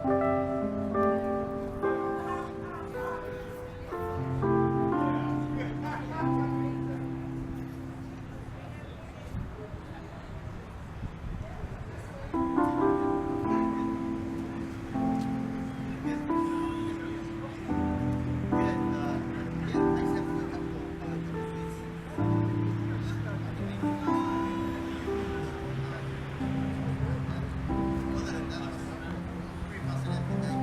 Other than that,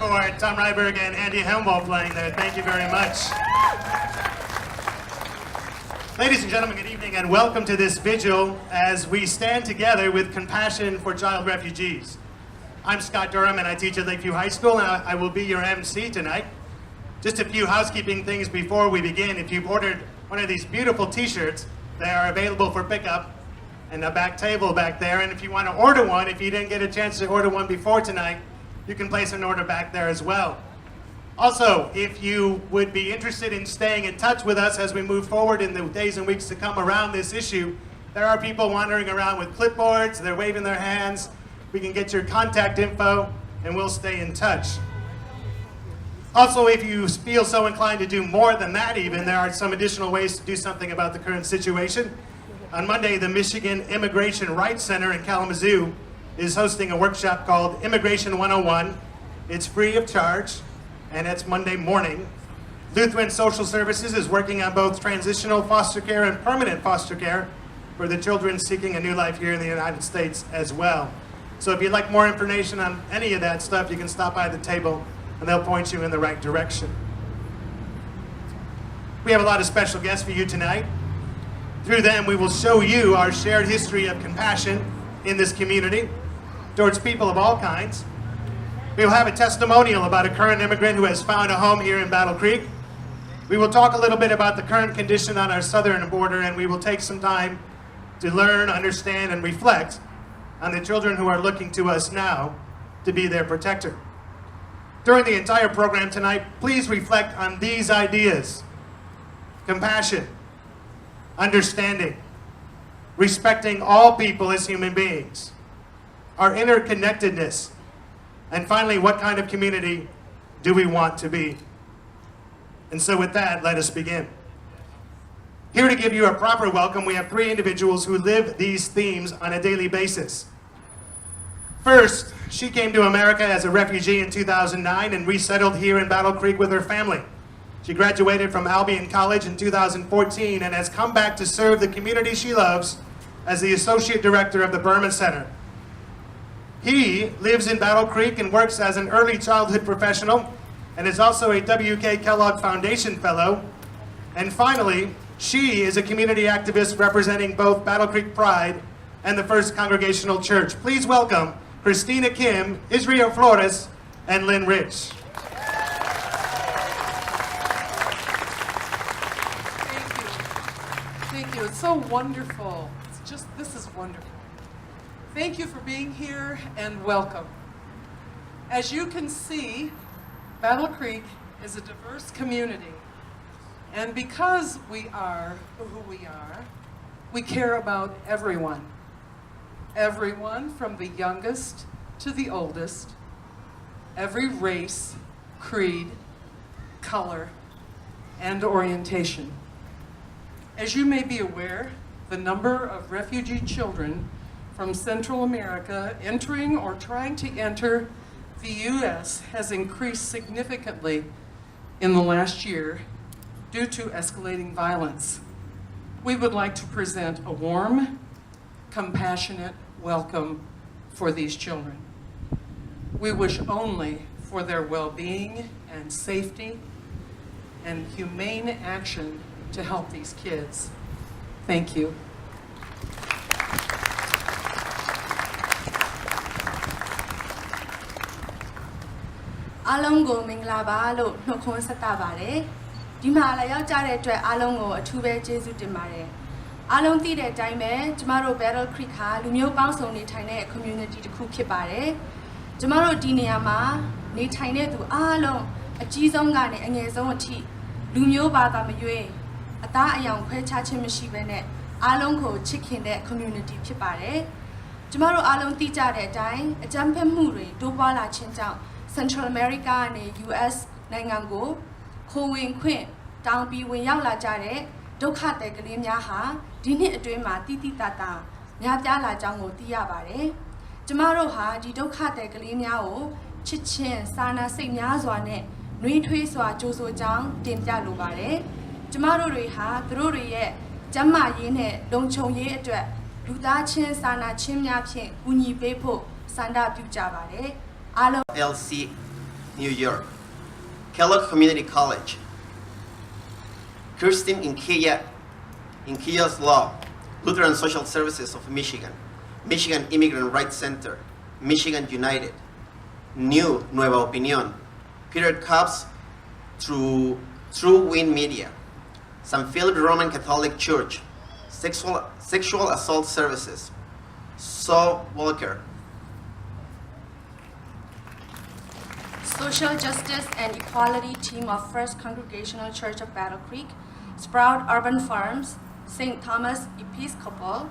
for Tom Ryberg and Andy Helmwald playing there. Thank you very much. Ladies and gentlemen, good evening and welcome to this vigil as we stand together with compassion for child refugees. I'm Scott Durham and I teach at Lakeview High School and I will be your MC tonight. Just a few housekeeping things before we begin. If you've ordered one of these beautiful t-shirts, they are available for pickup and a back table back there. And if you want to order one, if you didn't get a chance to order one before tonight, you can place an order back there as well. Also, if you would be interested in staying in touch with us as we move forward in the days and weeks to come around this issue, there are people wandering around with clipboards, they're waving their hands. We can get your contact info and we'll stay in touch. Also, if you feel so inclined to do more than that even, there are some additional ways to do something about the current situation. On Monday, the Michigan Immigration Rights Center in Kalamazoo is hosting a workshop called Immigration 101. It's free of charge, and it's Monday morning. Lutheran Social Services is working on both transitional foster care and permanent foster care for the children seeking a new life here in the United States as well. So if you'd like more information on any of that stuff, you can stop by the table and they'll point you in the right direction. We have a lot of special guests for you tonight. Through them, we will show you our shared history of compassion in this community towards people of all kinds. We will have a testimonial about a current immigrant who has found a home here in Battle Creek. We will talk a little bit about the current condition on our southern border, and we will take some time to learn, understand, and reflect on the children who are looking to us now to be their protector. During the entire program tonight, please reflect on these ideas: compassion, understanding, respecting all people as human beings, our interconnectedness, and finally, what kind of community do we want to be? And so with that, let us begin. Here to give you a proper welcome, we have three individuals who live these themes on a daily basis. First, she came to America as a refugee in 2009 and resettled here in Battle Creek with her family. She graduated from Albion College in 2014 and has come back to serve the community she loves as the Associate Director of the Berman Center. He lives in Battle Creek and works as an early childhood professional and is also a W.K. Kellogg Foundation Fellow. And finally, she is a community activist representing both Battle Creek Pride and the First Congregational Church. Please welcome Christina Kim, Israel Flores, and Lynn Rich. Thank you. It's so wonderful. This is wonderful. Thank you for being here and welcome. As you can see, Battle Creek is a diverse community. And because we are who we are, we care about everyone. Everyone from the youngest to the oldest, every race, creed, color, and orientation. As you may be aware, the number of refugee children from Central America entering or trying to enter the U.S. has increased significantly in the last year due to escalating violence. We would like to present a warm, compassionate welcome for these children. We wish only for their well-being and safety and humane action to help these kids. Thank you. Along go mingla ba lo nokon sata bare. Di ma la yaw ja de atwet along ko athu be jesu tin pare. Along ti de time be jama ro Battle Creek ha lu myo paung song ni thai ne community takku phit pare. Jama ro di neya ma ni thai ne tu along a ji song ga ne a ngel song athi lu myo ba ta ma ywe ata ayaung khwe cha chin mashi be ne along ko chit khin de community phit pare. Jama ro along ti ja de time a jam phet mu twe to pwa la chin jaung Central America နဲ့ US နိုင်ငံကိုခိုးဝင်ခွင့်တောင်းပြီးဝင်ရောက်လာကြတဲ့ဒုက္ခသည်ကလေးများဟာဒီနှစ်အတွင်းမှာတိတိတတ်တာများပြားလာကြောင်းကိုသိရပါတယ်။ကျမတို့ဟာဒီဒုက္ခသည်ကလေးများကိုချစ်ချင်းစာနာစိတ်များစွာနဲ့နှွေးထွေးစွာကြိုးဆိုကြောင်းတင်ပြလိုပါတယ်။ကျမတို့တွေဟာသူတို့တွေရဲ့ကျန်းမာရေးနဲ့လုံခြုံရေးအတွက်လူသားချင်းစာနာချင်းများဖြင့်ကူညီပေးဖို့ဆန္ဒပြုကြပါတယ်။ LC New York. Kellogg Community College. Kirsten Inkia's Law, Lutheran Social Services of Michigan, Michigan Immigrant Rights Center, Michigan United, New Nueva Opinión, Peter Cobb's True Wind Media, St. Philip Roman Catholic Church, Sexual Assault Services, Saul Walker, Social Justice and Equality Team of First Congregational Church of Battle Creek, Sprout Urban Farms, St. Thomas Episcopal,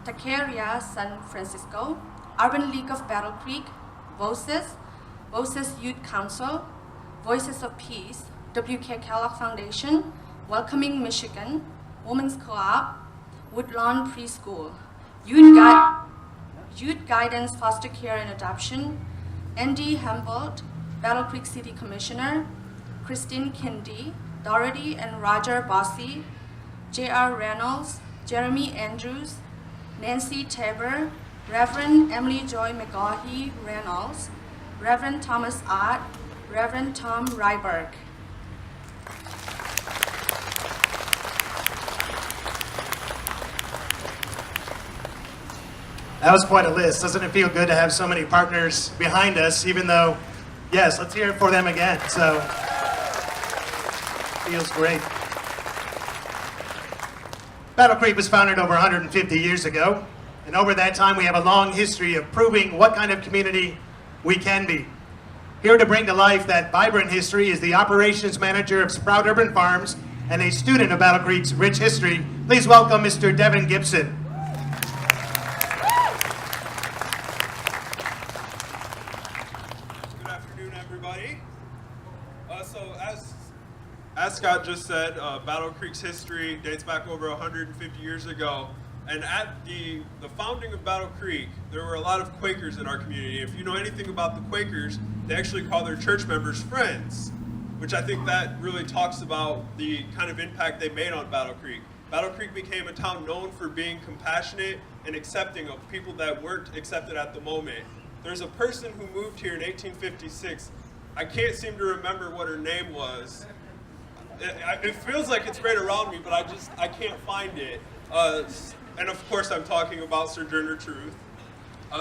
Taqueria San Francisco, Urban League of Battle Creek, Voices Youth Council, Voices of Peace, W.K. Kellogg Foundation, Welcoming Michigan, Women's Co-op, Woodlawn Preschool, Youth Guidance Foster Care and Adoption, Andy Humboldt, Battle Creek City Commissioner, Christine Kindy, Dorothy and Roger Bossy, J.R. Reynolds, Jeremy Andrews, Nancy Tabor, Reverend Emily Joy McGaughey Reynolds, Reverend Thomas Ott, Reverend Tom Ryberg. That was quite a list. Doesn't it feel good to have so many partners behind us, even though, yes, let's hear it for them again. So, feels great. Battle Creek was founded over 150 years ago, and over that time we have a long history of proving what kind of community we can be. Here to bring to life that vibrant history is the operations manager of Sprout Urban Farms and a student of Battle Creek's rich history. Please welcome Mr. Devin Gibson. As Scott just said, Battle Creek's history dates back over 150 years ago. And at the founding of Battle Creek, there were a lot of Quakers in our community. If you know anything about the Quakers, they actually call their church members friends, which I think that really talks about the kind of impact they made on Battle Creek. Battle Creek became a town known for being compassionate and accepting of people that weren't accepted at the moment. There's a person who moved here in 1856. I can't seem to remember what her name was. It feels like it's right around me, but I can't find it. And of course I'm talking about Sojourner Truth.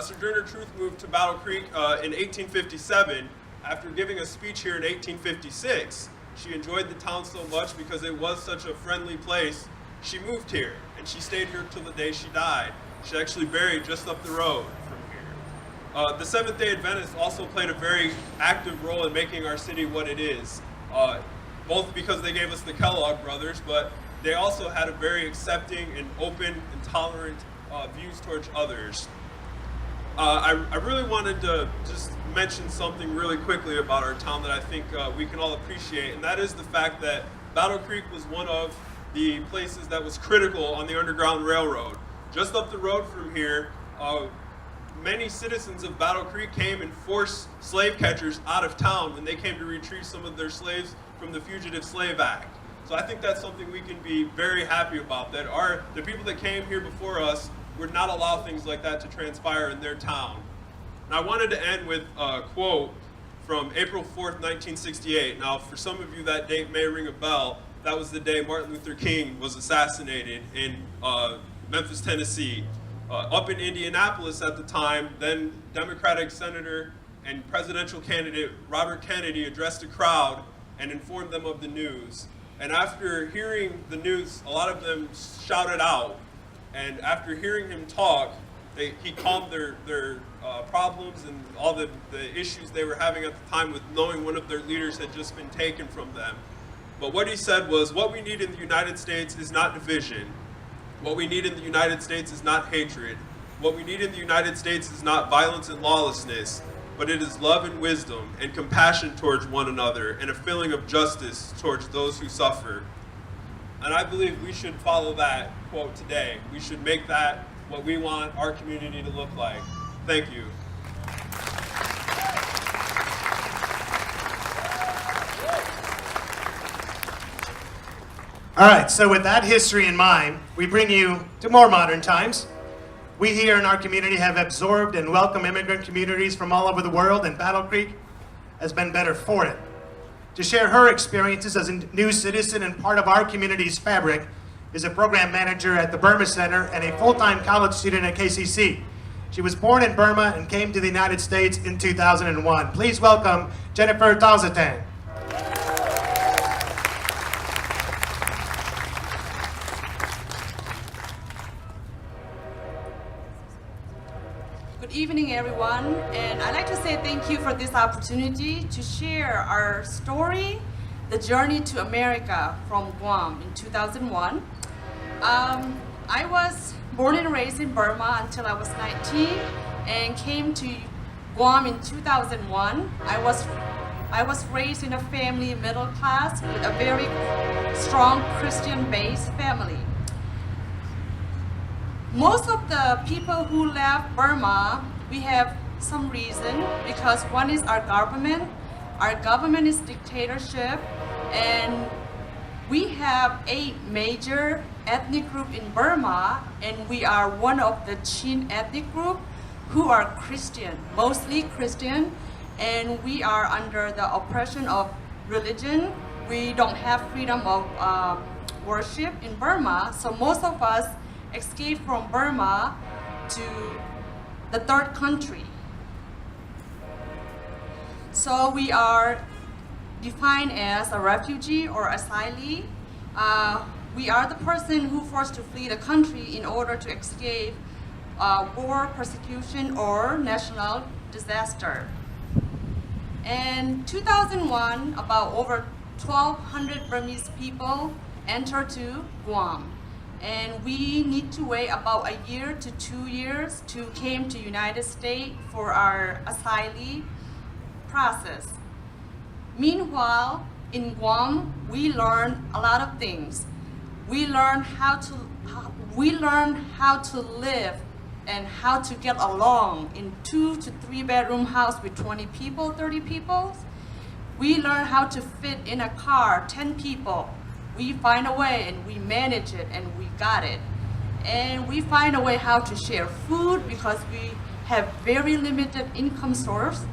Sojourner Truth moved to Battle Creek in 1857 after giving a speech here in 1856. She enjoyed the town so much because it was such a friendly place. She moved here and she stayed here till the day she died. She's actually buried just up the road from here. The Seventh-day Adventists also played a very active role in making our city what it is. Both because they gave us the Kellogg brothers, but they also had a very accepting and open and tolerant views towards others. I really wanted to just mention something really quickly about our town that I think we can all appreciate, and that is the fact that Battle Creek was one of the places that was critical on the Underground Railroad. Just up the road from here, many citizens of Battle Creek came and forced slave catchers out of town when they came to retrieve some of their slaves from the Fugitive Slave Act. So I think that's something we can be very happy about, that the people that came here before us would not allow things like that to transpire in their town. And I wanted to end with a quote from April 4th, 1968. Now, for some of you, that date may ring a bell. That was the day Martin Luther King was assassinated in Memphis, Tennessee. Up in Indianapolis at the time, then Democratic Senator and presidential candidate Robert Kennedy addressed a crowd and informed them of the news. And after hearing the news, a lot of them shouted out. And after hearing him talk, he calmed their problems and all the issues they were having at the time with knowing one of their leaders had just been taken from them. But what he said was, what we need in the United States is not division. What we need in the United States is not hatred. What we need in the United States is not violence and lawlessness, but it is love and wisdom and compassion towards one another and a feeling of justice towards those who suffer. And I believe we should follow that quote today. We should make that what we want our community to look like. Thank you. All right, so with that history in mind, we bring you to more modern times. We here in our community have absorbed and welcomed immigrant communities from all over the world, and Battle Creek has been better for it. To share her experiences as a new citizen and part of our community's fabric is a program manager at the Burma Center and a full-time college student at KCC. She was born in Burma and came to the United States in 2001. Please welcome Jennifer Talzatan. Good evening, everyone, and I'd like to say thank you for this opportunity to share our story, the journey to America from Guam in 2001. I was born and raised in Burma until I was 19 and came to Guam in 2001. I was raised in a family middle class with a very strong Christian-based family. Most of the people who left Burma, we have some reason, because one is our government. Our government is dictatorship, and we have 8 major ethnic group in Burma, and we are one of the Chin ethnic group who are Christian, mostly Christian, and we are under the oppression of religion. We don't have freedom of worship in Burma, so most of us escaped from Burma to the third country. So we are defined as a refugee or asylee. We are the person who forced to flee the country in order to escape war, persecution, or national disaster. In 2001, about over 1,200 Burmese people entered to Guam. And we need to wait about a year to 2 years to came to United States for our asylee process. Meanwhile, in Guam, we learned a lot of things. We learned how to live and how to get along in 2 to 3 bedroom house with 20 people, 30 people. We learned how to fit in a car, 10 people. We find a way and we manage it and we got it. And we find a way how to share food because we have very limited income source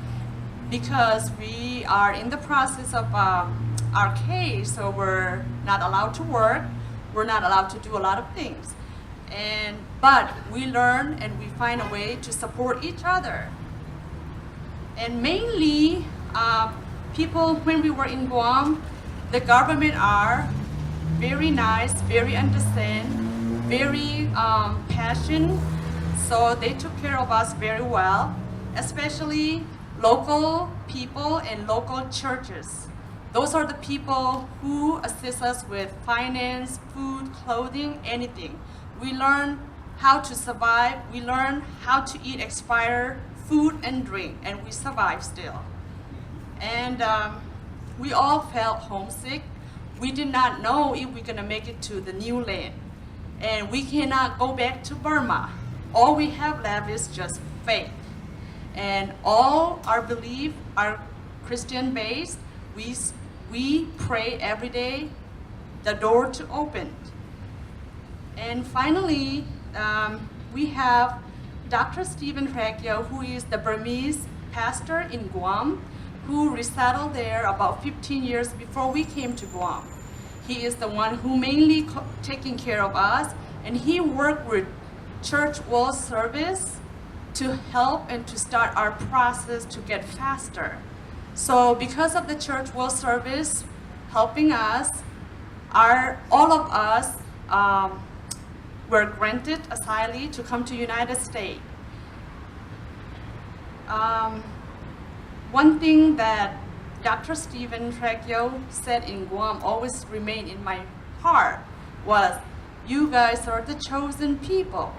because we are in the process of our case, so we're not allowed to work, we're not allowed to do a lot of things. But we learn and we find a way to support each other. And mainly, people, when we were in Guam, the government are very nice, very understand, very passionate. So they took care of us very well, especially local people and local churches. Those are the people who assist us with finance, food, clothing, anything. We learn how to survive. We learn how to eat expired food and drink, and we survive still. And we all felt homesick. We did not know if we're gonna make it to the new land. And we cannot go back to Burma. All we have left is just faith. And all our belief are Christian based. We pray every day, the door to open. And finally, we have Dr. Stephen Trakyo, who is the Burmese pastor in Guam, who resettled there about 15 years before we came to Guam. He is the one who mainly taking care of us, and he worked with Church World Service to help and to start our process to get faster. So because of the Church World Service helping us, all of us were granted asylum to come to United States. One thing that Dr. Stephen Trakyo said in Guam always remained in my heart was, you guys are the chosen people.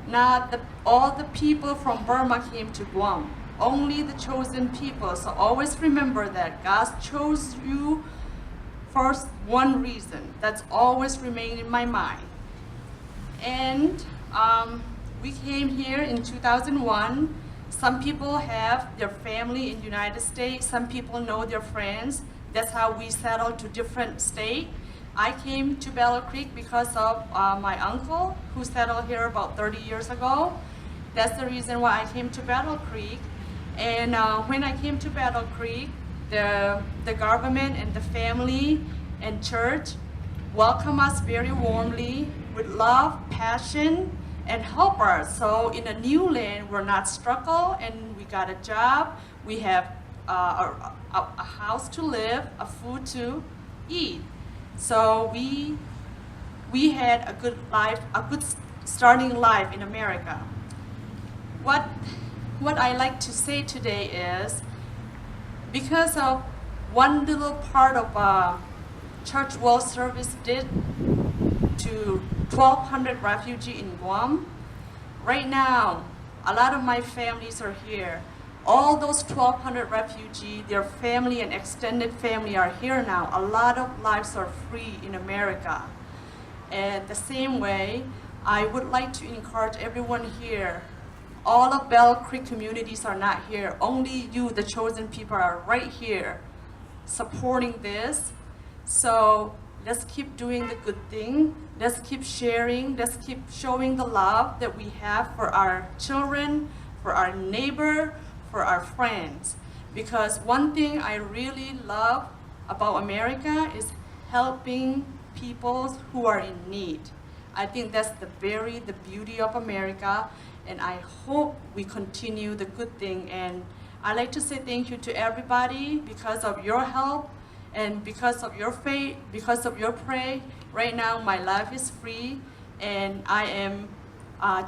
Not all the people from Burma came to Guam, only the chosen people. So always remember that God chose you for one reason. That's always remained in my mind. And we came here in 2001. Some people have their family in the United States. Some people know their friends. That's how we settled to different states. I came to Battle Creek because of my uncle who settled here about 30 years ago. That's the reason why I came to Battle Creek. And when I came to Battle Creek, the government and the family and church welcome us very warmly with love, passion, and help us. So in a new land, we're not struggle, and we got a job. We have a house to live, a food to eat. So we had a good life, a good starting life in America. What I like to say today is, because of one little part of Church World Service did to 1,200 refugees in Guam, right now, a lot of my families are here. All those 1,200 refugees, their family and extended family are here now. A lot of lives are free in America. And the same way, I would like to encourage everyone here. All of Battle Creek communities are not here. Only you, the chosen people, are right here supporting this. So let's keep doing the good thing. Let's keep sharing. Let's keep showing the love that we have for our children, for our neighbor, for our friends. Because one thing I really love about America is helping people who are in need. I think that's the beauty of America, and I hope we continue the good thing. And I'd like to say thank you to everybody because of your help and because of your faith, because of your prayer. Right now, my life is free, and I am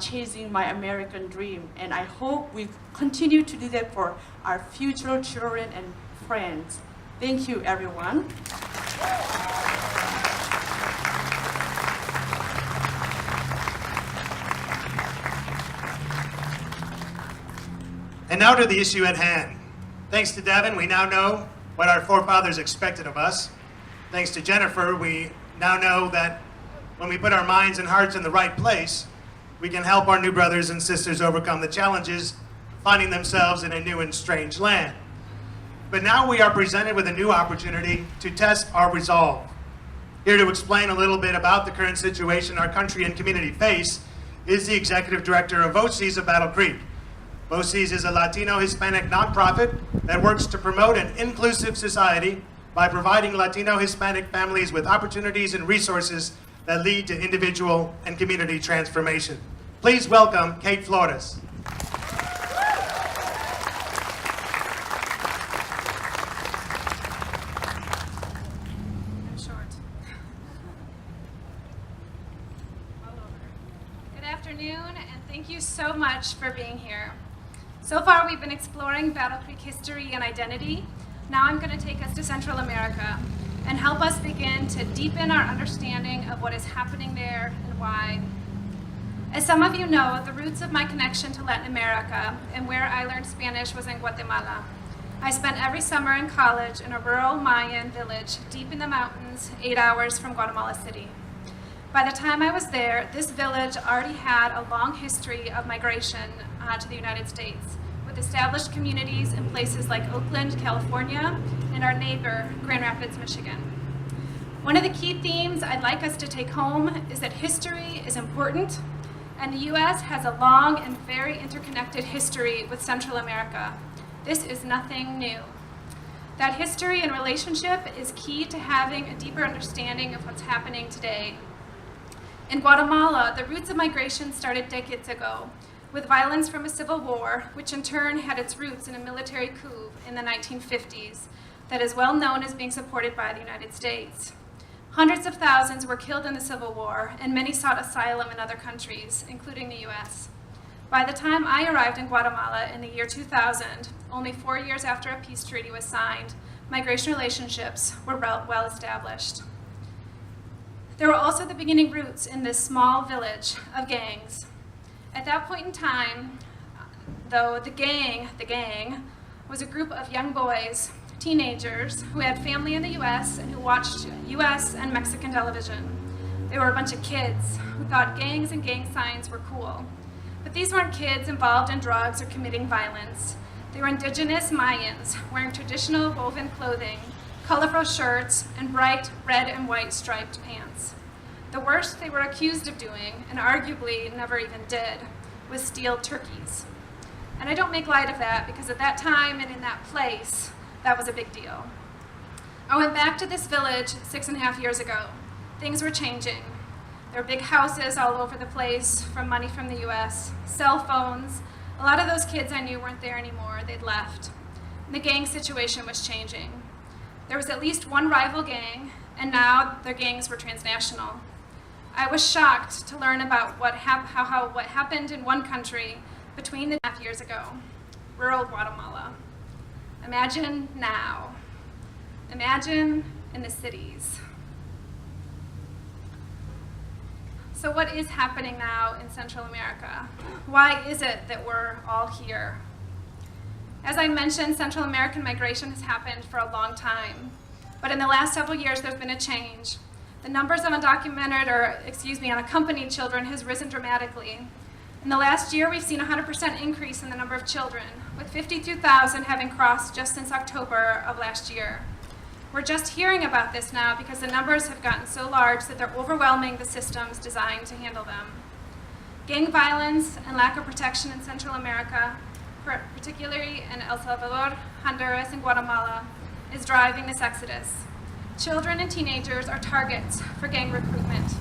chasing my American dream. And I hope we continue to do that for our future children and friends. Thank you, everyone. And now to the issue at hand. Thanks to Devin, we now know what our forefathers expected of us. Thanks to Jennifer, we now know that when we put our minds and hearts in the right place, we can help our new brothers and sisters overcome the challenges finding themselves in a new and strange land. But now we are presented with a new opportunity to test our resolve. Here to explain a little bit about the current situation our country and community face is the Executive Director of VOCES of Battle Creek. VOCES is a Latino Hispanic nonprofit that works to promote an inclusive society by providing Latino Hispanic families with opportunities and resources that lead to individual and community transformation. Please welcome Kate Flores. I'm short. Good afternoon, and thank you so much for being here. So far, we've been exploring Battle Creek history and identity. Now I'm going to take us to Central America and help us begin to deepen our understanding of what is happening there and why. As some of you know, the roots of my connection to Latin America and where I learned Spanish was in Guatemala. I spent every summer in college in a rural Mayan village deep in the mountains, 8 hours from Guatemala City. By the time I was there, this village already had a long history of migration to the United States, with established communities in places like Oakland, California, and our neighbor, Grand Rapids, Michigan. One of the key themes I'd like us to take home is that history is important, and the U.S. has a long and very interconnected history with Central America. This is nothing new. That history and relationship is key to having a deeper understanding of what's happening today. In Guatemala, the roots of migration started decades ago, with violence from a civil war, which in turn had its roots in a military coup in the 1950s that is well known as being supported by the United States. Hundreds of thousands were killed in the Civil War, and many sought asylum in other countries, including the US. By the time I arrived in Guatemala in the year 2000, only 4 years after a peace treaty was signed, migration relationships were well established. There were also the beginning roots in this small village of gangs. At that point in time, though, the gang was a group of young boys, teenagers, who had family in the US and who watched US and Mexican television. They were a bunch of kids who thought gangs and gang signs were cool. But these weren't kids involved in drugs or committing violence. They were indigenous Mayans wearing traditional woven clothing, colorful shirts, and bright red and white striped pants. The worst they were accused of doing, and arguably never even did, was steal turkeys. And I don't make light of that because at that time and in that place, that was a big deal. I went back to this village 6.5 years ago. Things were changing. There were big houses all over the place from money from the US, cell phones. A lot of those kids I knew weren't there anymore, they'd left. The gang situation was changing. There was at least one rival gang, and now their gangs were transnational. I was shocked to learn about what happened in one country between the 2.5 years ago, rural Guatemala. Imagine now. Imagine in the cities. So what is happening now in Central America? Why is it that we're all here? As I mentioned, Central American migration has happened for a long time, but in the last several years there's been a change. The numbers of unaccompanied children has risen dramatically. In the last year, we've seen a 100% increase in the number of children, with 52,000 having crossed just since October of last year. We're just hearing about this now because the numbers have gotten so large that they're overwhelming the systems designed to handle them. Gang violence and lack of protection in Central America, particularly in El Salvador, Honduras, and Guatemala, is driving this exodus. Children and teenagers are targets for gang recruitment.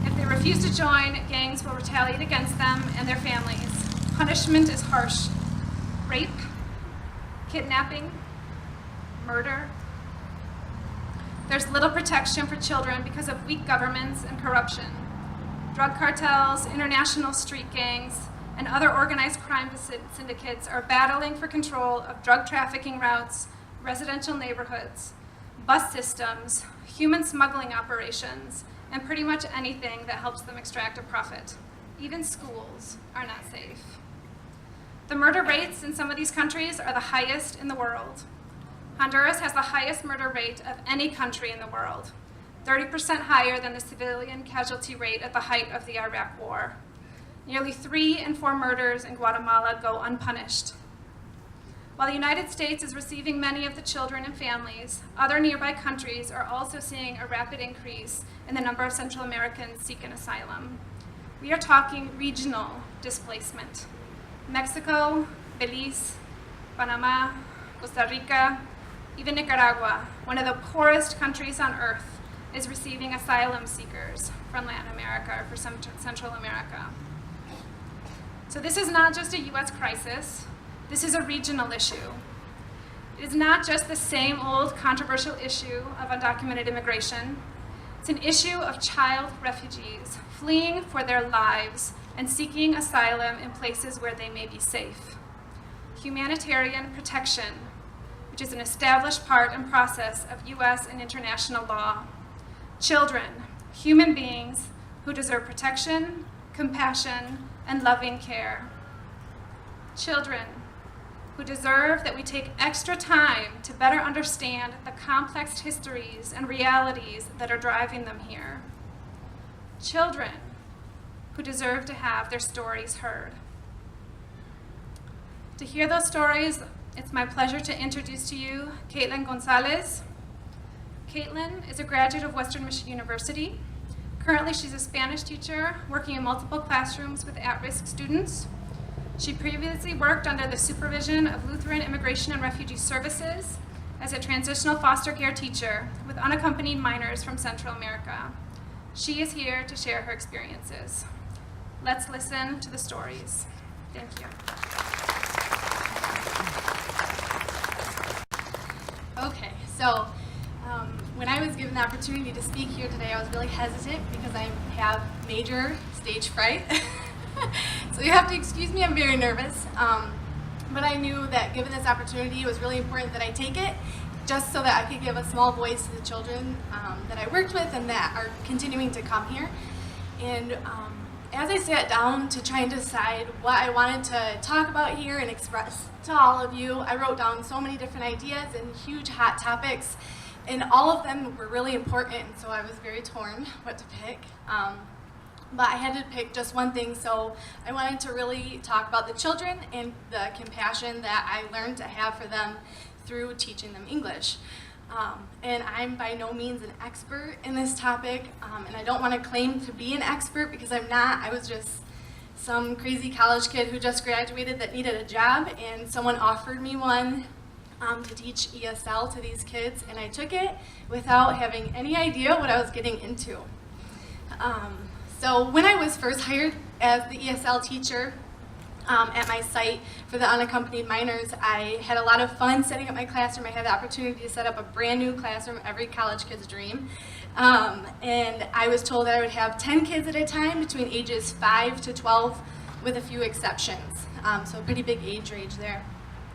If they refuse to join, gangs will retaliate against them and their families. Punishment is harsh. Rape, kidnapping, murder. There's little protection for children because of weak governments and corruption. Drug cartels, international street gangs, and other organized crime syndicates are battling for control of drug trafficking routes, residential neighborhoods, bus systems, human smuggling operations, and pretty much anything that helps them extract a profit. Even schools are not safe. The murder rates in some of these countries are the highest in the world. Honduras has the highest murder rate of any country in the world, 30% higher than the civilian casualty rate at the height of the Iraq War. Nearly 3 in 4 murders in Guatemala go unpunished. While the United States is receiving many of the children and families, other nearby countries are also seeing a rapid increase in the number of Central Americans seeking asylum. We are talking regional displacement. Mexico, Belize, Panama, Costa Rica, even Nicaragua, one of the poorest countries on earth, is receiving asylum seekers from Latin America or from Central America. So this is not just a US crisis, this is a regional issue. It is not just the same old controversial issue of undocumented immigration. It's an issue of child refugees fleeing for their lives and seeking asylum in places where they may be safe. Humanitarian protection, which is an established part and process of US and international law. Children, human beings who deserve protection, compassion, and loving care. Children who deserve that we take extra time to better understand the complex histories and realities that are driving them here. Children who deserve to have their stories heard. To hear those stories, it's my pleasure to introduce to you Caitlin Gonzalez. Caitlin is a graduate of Western Michigan University. Currently, she's a Spanish teacher working in multiple classrooms with at-risk students. She previously worked under the supervision of Lutheran Immigration and Refugee Services as a transitional foster care teacher with unaccompanied minors from Central America. She is here to share her experiences. Let's listen to the stories. Thank you. Okay, so when I was given the opportunity to speak here today, I was really hesitant because I have major stage fright. So you have to excuse me, I'm very nervous. But I knew that given this opportunity, it was really important that I take it just so that I could give a small voice to the children that I worked with and that are continuing to come here. And as I sat down to try and decide what I wanted to talk about here and express to all of you, I wrote down so many different ideas and huge hot topics, and all of them were really important, so I was very torn what to pick. But I had to pick just one thing, so I wanted to really talk about the children and the compassion that I learned to have for them through teaching them English. And I'm by no means an expert in this topic, and I don't want to claim to be an expert because I'm not. I was just some crazy college kid who just graduated that needed a job, and someone offered me one to teach ESL to these kids, and I took it without having any idea what I was getting into. So when I was first hired as the ESL teacher at my site for the unaccompanied minors, I had a lot of fun setting up my classroom. I had the opportunity to set up a brand new classroom, every college kid's dream. And I was told that I would have 10 kids at a time between ages 5 to 12 with a few exceptions. So a pretty big age range there.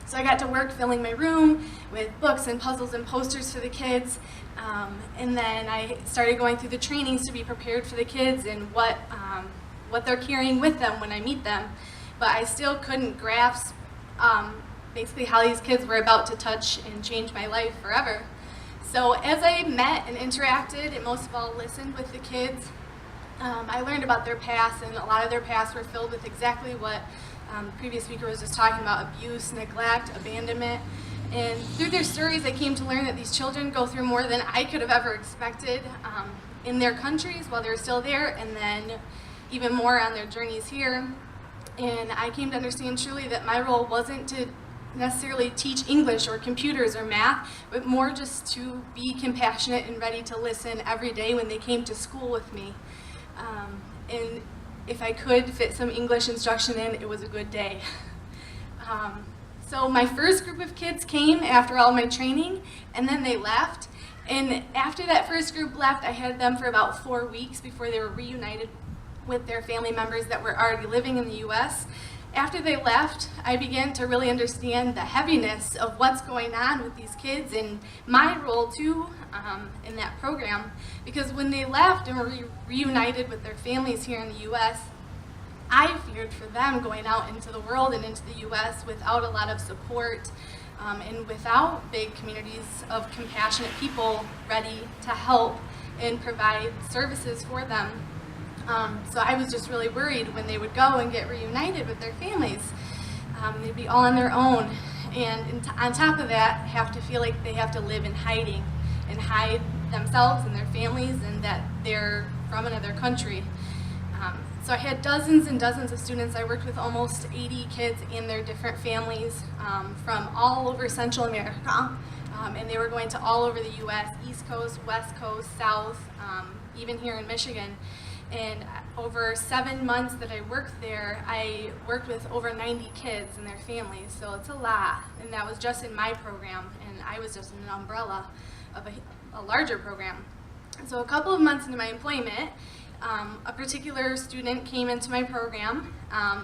So I got to work filling my room with books and puzzles and posters for the kids. And then I started going through the trainings to be prepared for the kids and what they're carrying with them when I meet them. But I still couldn't grasp basically how these kids were about to touch and change my life forever. So as I met and interacted, and most of all listened with the kids, I learned about their past, and a lot of their pasts were filled with exactly what the previous speaker was just talking about: abuse, neglect, abandonment. And through their stories, I came to learn that these children go through more than I could have ever expected in their countries while they're still there, and then even more on their journeys here. And I came to understand truly that my role wasn't to necessarily teach English or computers or math, but more just to be compassionate and ready to listen every day when they came to school with me. And if I could fit some English instruction in, it was a good day. So my first group of kids came after all my training, and then they left. And after that first group left, I had them for about 4 weeks before they were reunited with their family members that were already living in the US. After they left, I began to really understand the heaviness of what's going on with these kids and my role too in that program. Because when they left and were reunited with their families here in the US, I feared for them going out into the world and into the US without a lot of support and without big communities of compassionate people ready to help and provide services for them. So I was just really worried when they would go and get reunited with their families. They'd be all on their own, and on top of that, have to feel like they have to live in hiding and hide themselves and their families and that they're from another country. So I had dozens and dozens of students. I worked with almost 80 kids and their different families from all over Central America, and they were going to all over the US, East Coast, West Coast, South, even here in Michigan. And over 7 months that I worked there, I worked with over 90 kids and their families, so it's a lot. And that was just in my program, and I was just an umbrella of a larger program. So a couple of months into my employment, a particular student came into my program.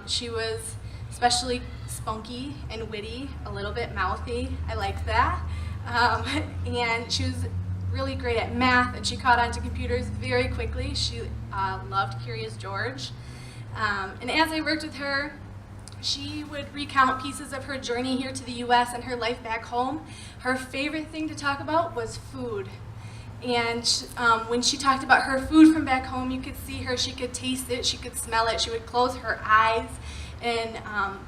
She was especially spunky and witty, a little bit mouthy. I liked that. And she was really great at math, and she caught on to computers very quickly. She loved Curious George. And as I worked with her, she would recount pieces of her journey here to the US and her life back home. Her favorite thing to talk about was food. And when she talked about her food from back home, you could see her, she could taste it, she could smell it, she would close her eyes. And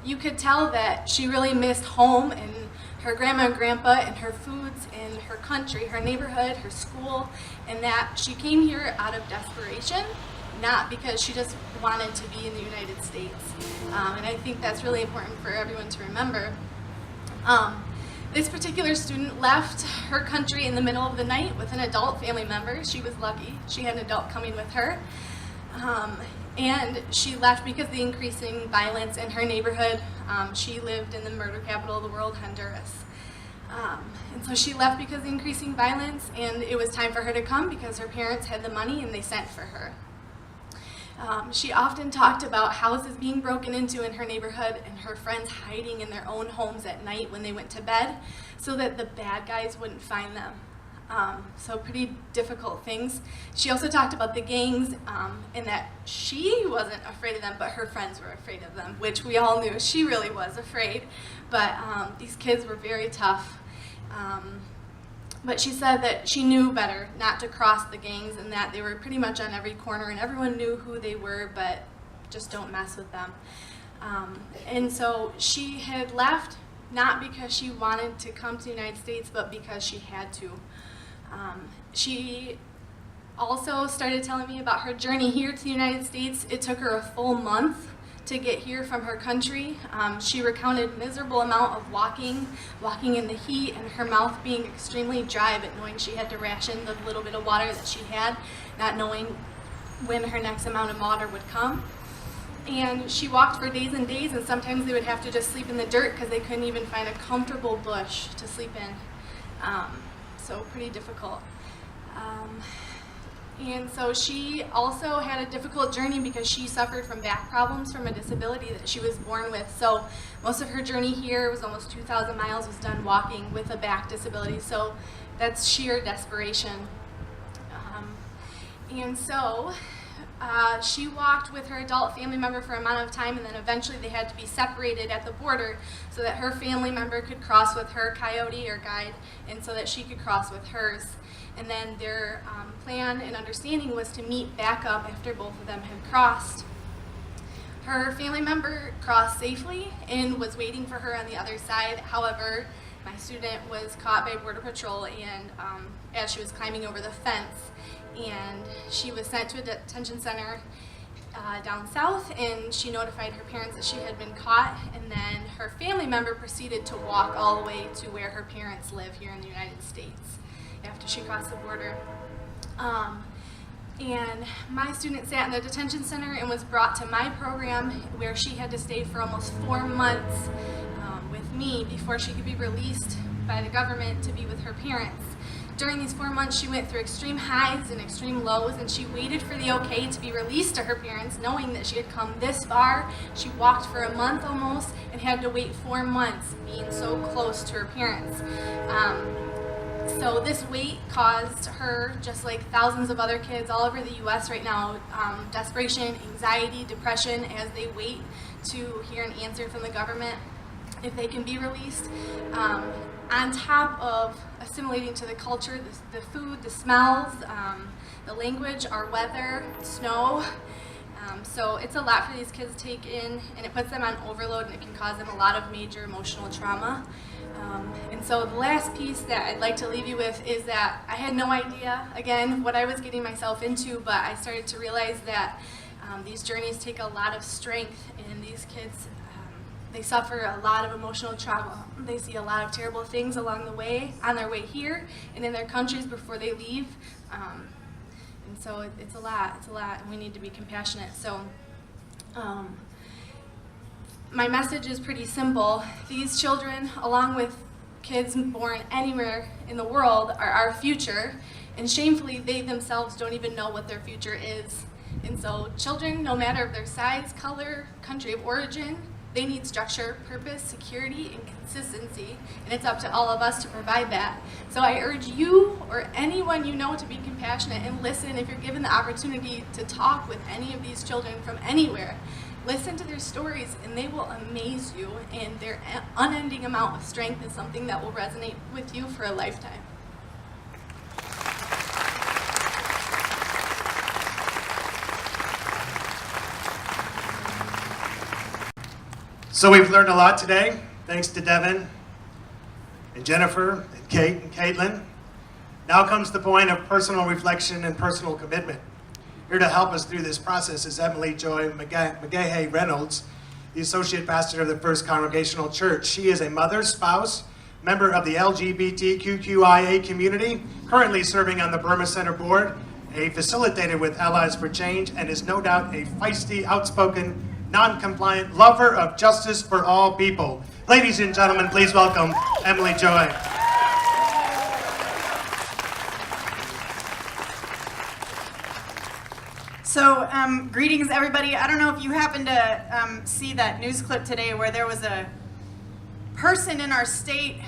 you could tell that she really missed home and her grandma and grandpa and her foods and her country, her neighborhood, her school, and that she came here out of desperation, not because she just wanted to be in the United States. And I think that's really important for everyone to remember. This particular student left her country in the middle of the night with an adult family member. She was lucky. She had an adult coming with her. And she left because of the increasing violence in her neighborhood. She lived in the murder capital of the world, Honduras. And so she left because of the increasing violence, and it was time for her to come because her parents had the money and they sent for her. She often talked about houses being broken into in her neighborhood and her friends hiding in their own homes at night when they went to bed so that the bad guys wouldn't find them. So pretty difficult things. She also talked about the gangs and that she wasn't afraid of them, but her friends were afraid of them, which we all knew she really was afraid. But these kids were very tough. But she said that she knew better not to cross the gangs and that they were pretty much on every corner and everyone knew who they were, but just don't mess with them. And so she had left not because she wanted to come to the United States, but because she had to. She also started telling me about her journey here to the United States. It took her a full month to get here from her country. She recounted miserable amount of walking in the heat, and her mouth being extremely dry, but knowing she had to ration the little bit of water that she had, not knowing when her next amount of water would come. And she walked for days and days, and sometimes they would have to just sleep in the dirt because they couldn't even find a comfortable bush to sleep in. So pretty difficult. And so she also had a difficult journey because she suffered from back problems from a disability that she was born with. So most of her journey here was almost 2,000 miles was done walking with a back disability. So that's sheer desperation. And so she walked with her adult family member for a amount of time, and then eventually they had to be separated at the border so that her family member could cross with her coyote or guide, and so that she could cross with hers. And then their plan and understanding was to meet back up after both of them had crossed. Her family member crossed safely and was waiting for her on the other side. However, my student was caught by Border Patrol, and as she was climbing over the fence, and she was sent to a detention center down south, and she notified her parents that she had been caught, and then her family member proceeded to walk all the way to where her parents live here in the United States after she crossed the border. And my student sat in the detention center and was brought to my program, where she had to stay for almost 4 months with me before she could be released by the government to be with her parents. During these 4 months, she went through extreme highs and extreme lows, and she waited for the okay to be released to her parents, knowing that she had come this far. She walked for a month almost and had to wait 4 months, being so close to her parents. So this wait caused her, just like thousands of other kids all over the U.S. right now, desperation, anxiety, depression, as they wait to hear an answer from the government if they can be released. On top of assimilating to the culture, the food, the smells, the language, our weather, snow. So it's a lot for these kids to take in, and it puts them on overload, and it can cause them a lot of major emotional trauma. And so the last piece that I'd like to leave you with is that I had no idea, again, what I was getting myself into, but I started to realize that these journeys take a lot of strength, and these kids, they suffer a lot of emotional trauma. They see a lot of terrible things along the way, on their way here, and in their countries before they leave. And so it's a lot, and we need to be compassionate. So my message is pretty simple. These children, along with kids born anywhere in the world, are our future, and shamefully they themselves don't even know what their future is. And so children, no matter their size, color, country of origin, they need structure, purpose, security, and consistency, and it's up to all of us to provide that. So I urge you or anyone you know to be compassionate and listen if you're given the opportunity to talk with any of these children from anywhere. Listen to their stories, and they will amaze you, and their unending amount of strength is something that will resonate with you for a lifetime. So we've learned a lot today, thanks to Devin and Jennifer and Kate and Caitlin. Now comes the point of personal reflection and personal commitment. Here to help us through this process is Emily Joy McGahey Reynolds, the Associate Pastor of the First Congregational Church. She is a mother, spouse, member of the LGBTQIA community, currently serving on the Burma Center Board, a facilitator with Allies for Change, and is no doubt a feisty, outspoken, non-compliant lover of justice for all people. Ladies and gentlemen, please welcome Emily Joy. So, greetings everybody. I don't know if you happened to see that news clip today where there was a person in our state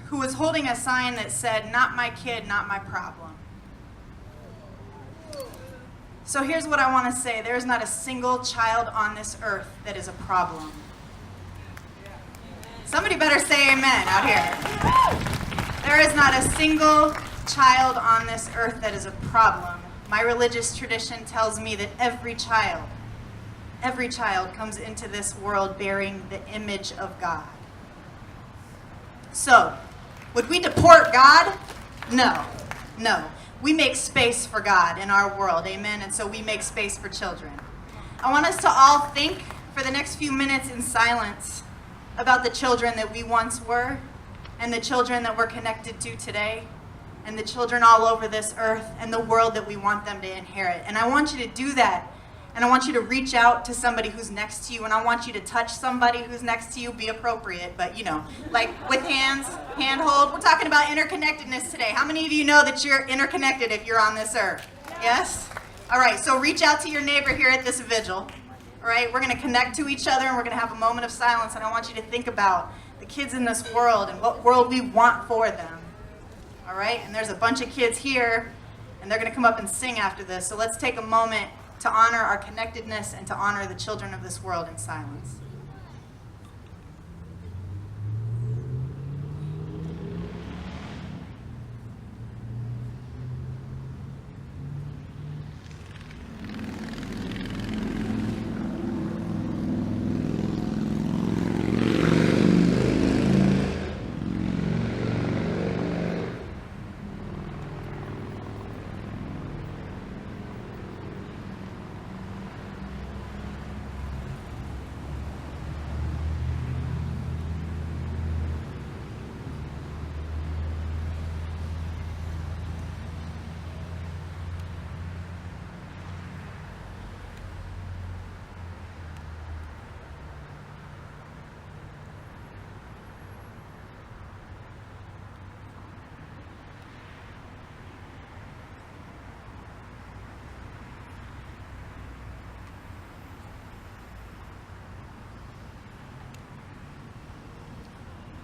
who was holding a sign that said, "Not my kid, not my problem." So here's what I want to say. There is not a single child on this earth that is a problem. Somebody better say amen out here. There is not a single child on this earth that is a problem. My religious tradition tells me that every child comes into this world bearing the image of God. So, would we deport God? No. We make space for God in our world, amen? And so we make space for children. I want us to all think for the next few minutes in silence about the children that we once were, and the children that we're connected to today, and the children all over this earth, and the world that we want them to inherit. And I want you to do that. And I want you to reach out to somebody who's next to you, and I want you to touch somebody who's next to you. Be appropriate, but you know, like with hands, hand hold. We're talking about interconnectedness today. How many of you know that you're interconnected if you're on this earth? Yes? All right, so reach out to your neighbor here at this vigil. All right, we're going to connect to each other, and we're going to have a moment of silence, and I want you to think about the kids in this world and what world we want for them. All right, and there's a bunch of kids here, and they're going to come up and sing after this, so let's take a moment to honor our connectedness and to honor the children of this world in silence.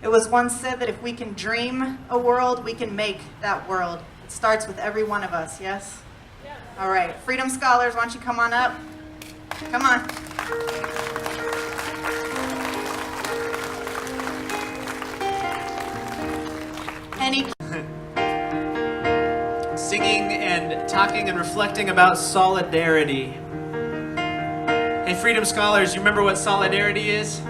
It was once said that if we can dream a world, we can make that world. It starts with every one of us, yes? All right, Freedom Scholars, why don't you come on up? Come on. Singing and talking and reflecting about solidarity. Hey, Freedom Scholars, you remember what solidarity is?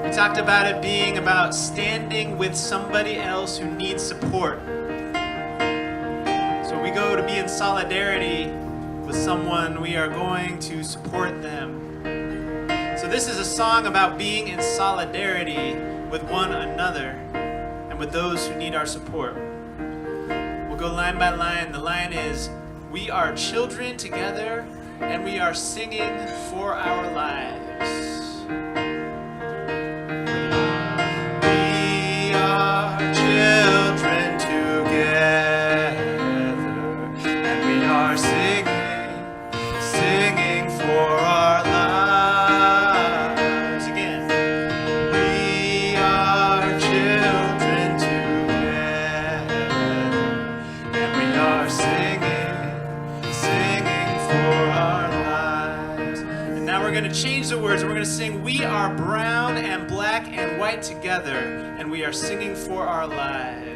We talked about it being about standing with somebody else who needs support. So we go to be in solidarity with someone, we are going to support them. So this is a song about being in solidarity with one another and with those who need our support. We'll go line by line. The line is, we are children together and we are singing for our lives. We are children together and we are singing for our lives. Again, we are children together and we are singing for our lives. And now we're going to change the words and we're going to sing, we are brown and black and white together and we are singing for our lives. We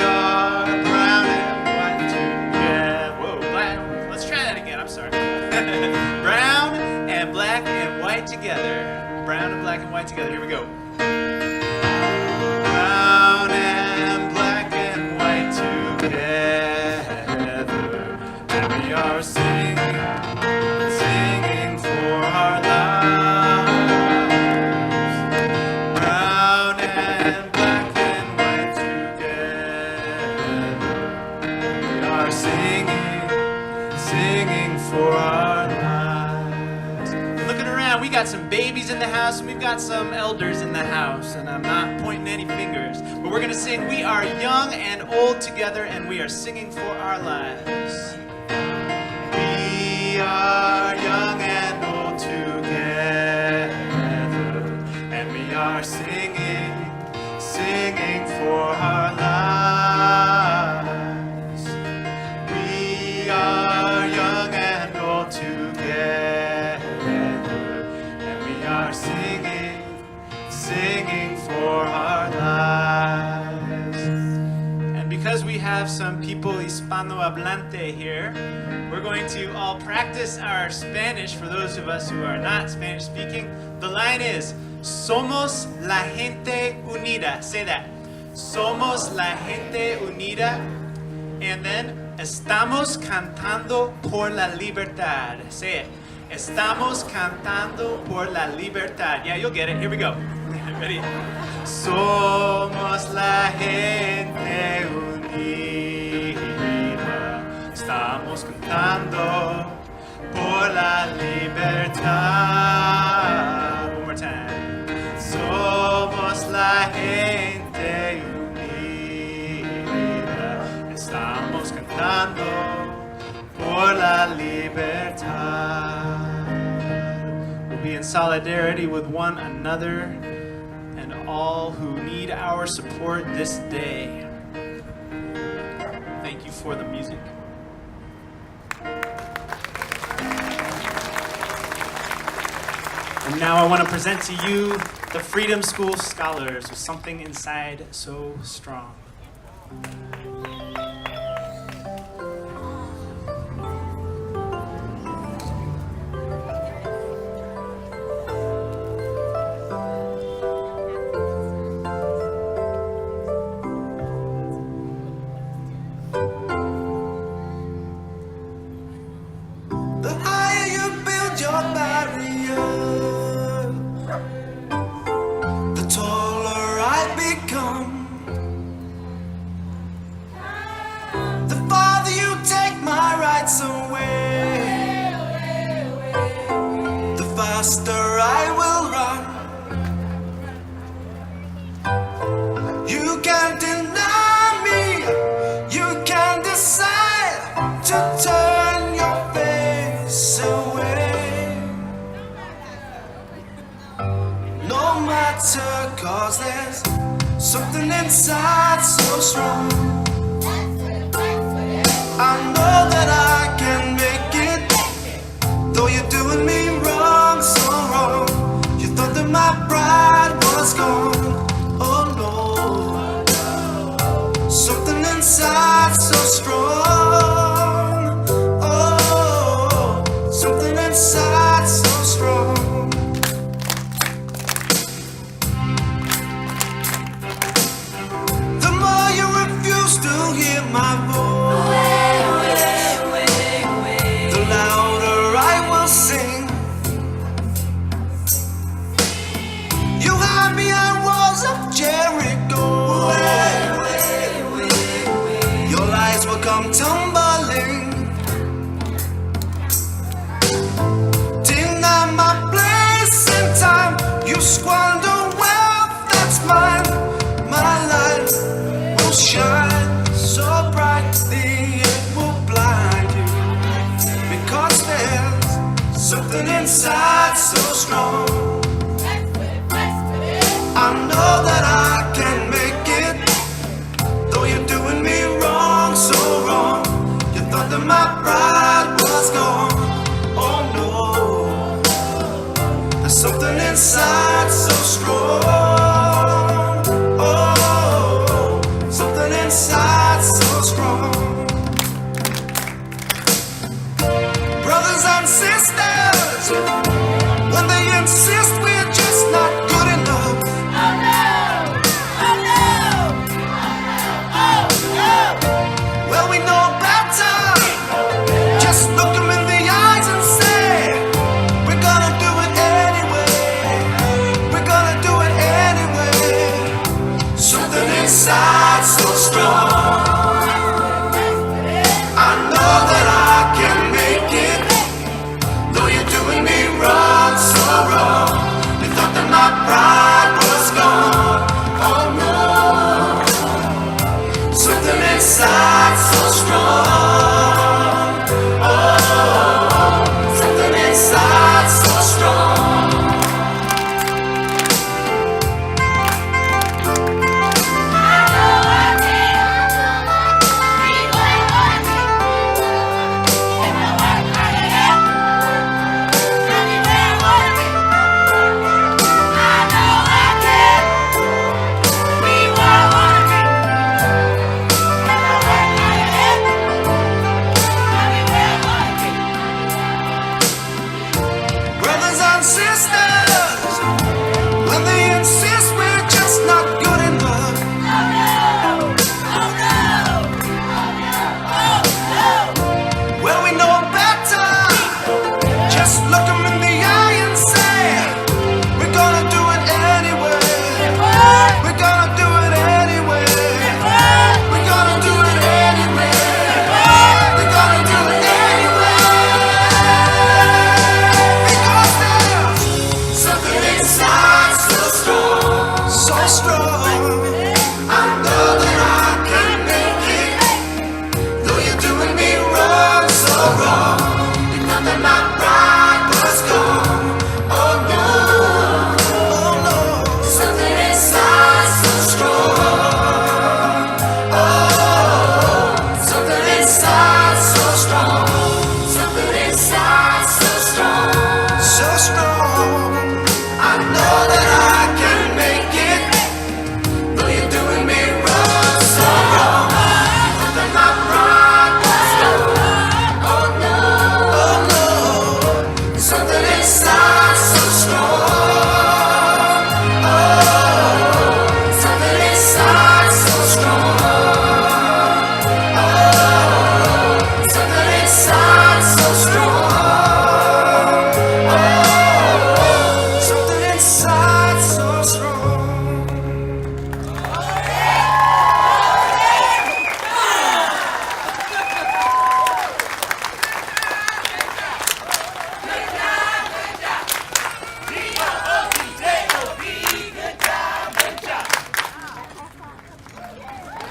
are brown and white together. Whoa, black. Let's try that again. I'm sorry. Brown and black and white together. Brown and black and white together. Here we go. Brown and black and white together. And we are singing for our lives. Brown and black and white together. We are singing for our lives. Looking around, we got some babies in the house and we've got some elders in the house. And I'm not pointing any fingers, but we're going to sing, we are young and old together and we are singing for our lives. We are young and old together and we are singing for our lives. We are young and old together and we are singing for our lives. And because we have some people Hispanohablante here, we're going to all practice our Spanish for those of us who are not Spanish speaking. The line is, Somos la gente unida. Say that. Somos la gente unida. And then Estamos cantando por la libertad. Say it. Estamos cantando por la libertad. Yeah, you'll get it. Here we go. Ready? Somos la gente unida. Estamos cantando por la libertad. One more time. Somos la gente unida. Estamos cantando por la libertad. We'll be in solidarity with one another and all who need our support this day. Thank you for the music. And now I want to present to you the Freedom School Scholars with Something Inside So Strong. The higher you build your barrier, the taller I become. The farther you take my rights away, the faster I will run. You can't deny me, you can decide to turn your face away. No matter, cause there's something inside so strong. I know that I can make it, though you're doing me wrong, so wrong. You thought that my pride was gone. Oh no, something inside so strong. Oh, something inside so strong. The more you refuse to hear my voice, the louder I will sing. You hide behind walls of Jericho. Your lies will come tumbling. Deny my place in time. You squander wealth that's mine. My light will shine so brightly it will blind you. Because there's something inside so strong. I know that I can make it, though you're doing me wrong, so wrong. You thought that my pride was gone. Oh no, there's something inside so strong. Oh, something inside so strong. Brothers and sisters, when they insist we're just not good enough. Well, we know better. Just look them in the eyes and say, we're gonna do it anyway. We're gonna do it anyway. Something inside so strong. I know that I can make it, though you're doing me wrong, so wrong. You thought that my pride was gone. Oh no, something inside so strong. Oh, something inside so strong. I know I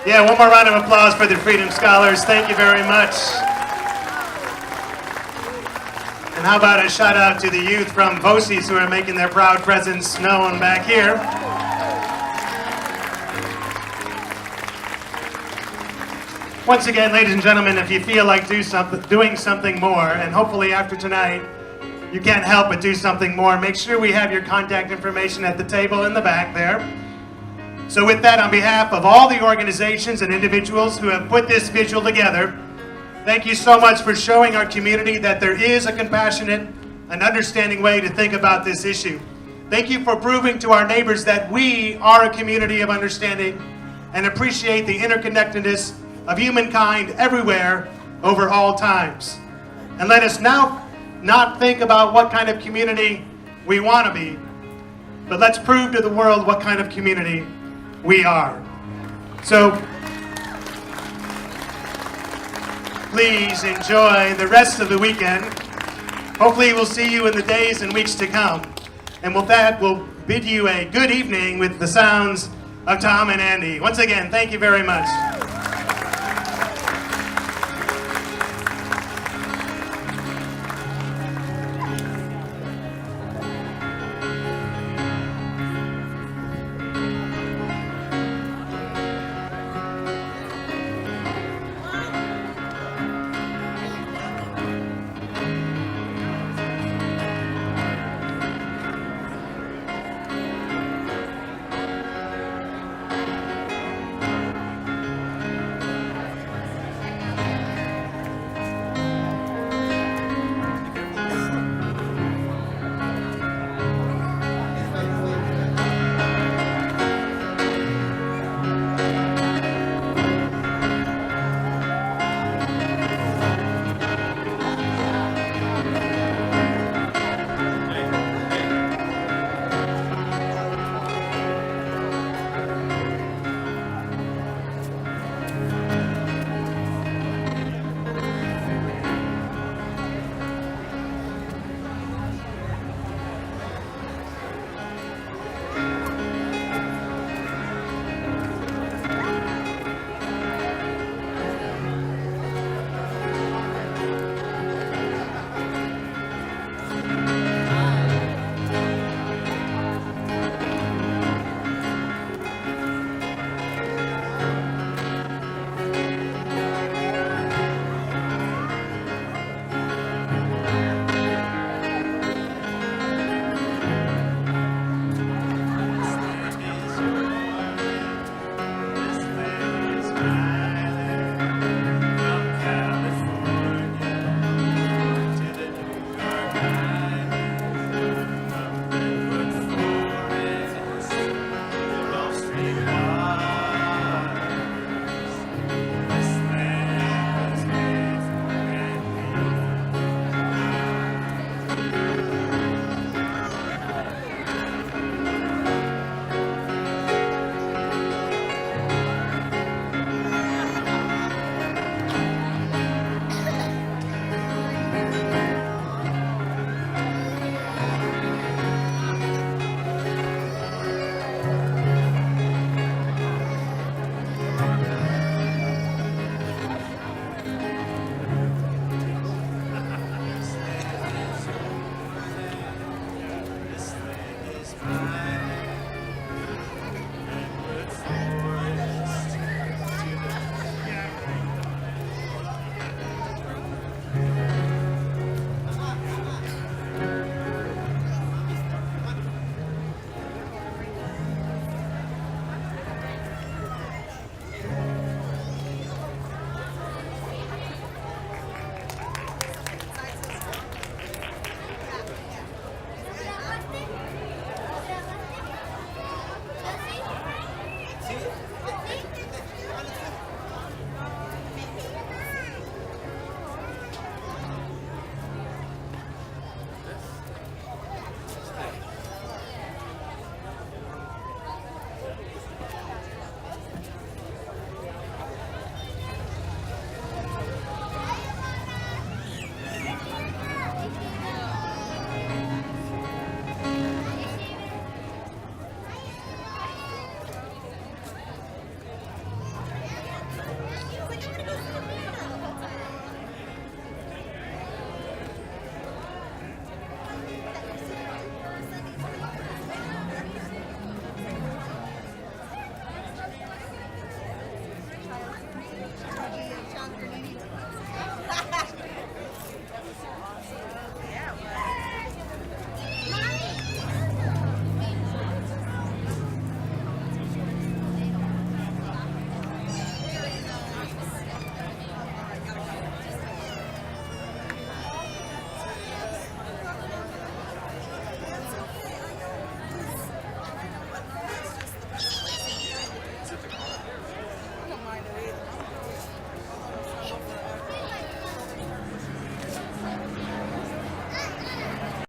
Yeah, one more round of applause for the Freedom Scholars. Thank you very much. And how about a shout out to the youth from VOCES who are making their proud presence known back here. Once again, ladies and gentlemen, if you feel like doing something more, and hopefully after tonight, you can't help but do something more, make sure we have your contact information at the table in the back there. So with that, on behalf of all the organizations and individuals who have put this visual together, thank you so much for showing our community that there is a compassionate and understanding way to think about this issue. Thank you for proving to our neighbors that we are a community of understanding and appreciate the interconnectedness of humankind everywhere over all times. And let us now not think about what kind of community we want to be, but let's prove to the world what kind of community we are. So please enjoy the rest of the weekend. Hopefully we'll see you in the days and weeks to come. And with that, we'll bid you a good evening with the sounds of Tom and Andy. Once again, thank you very much.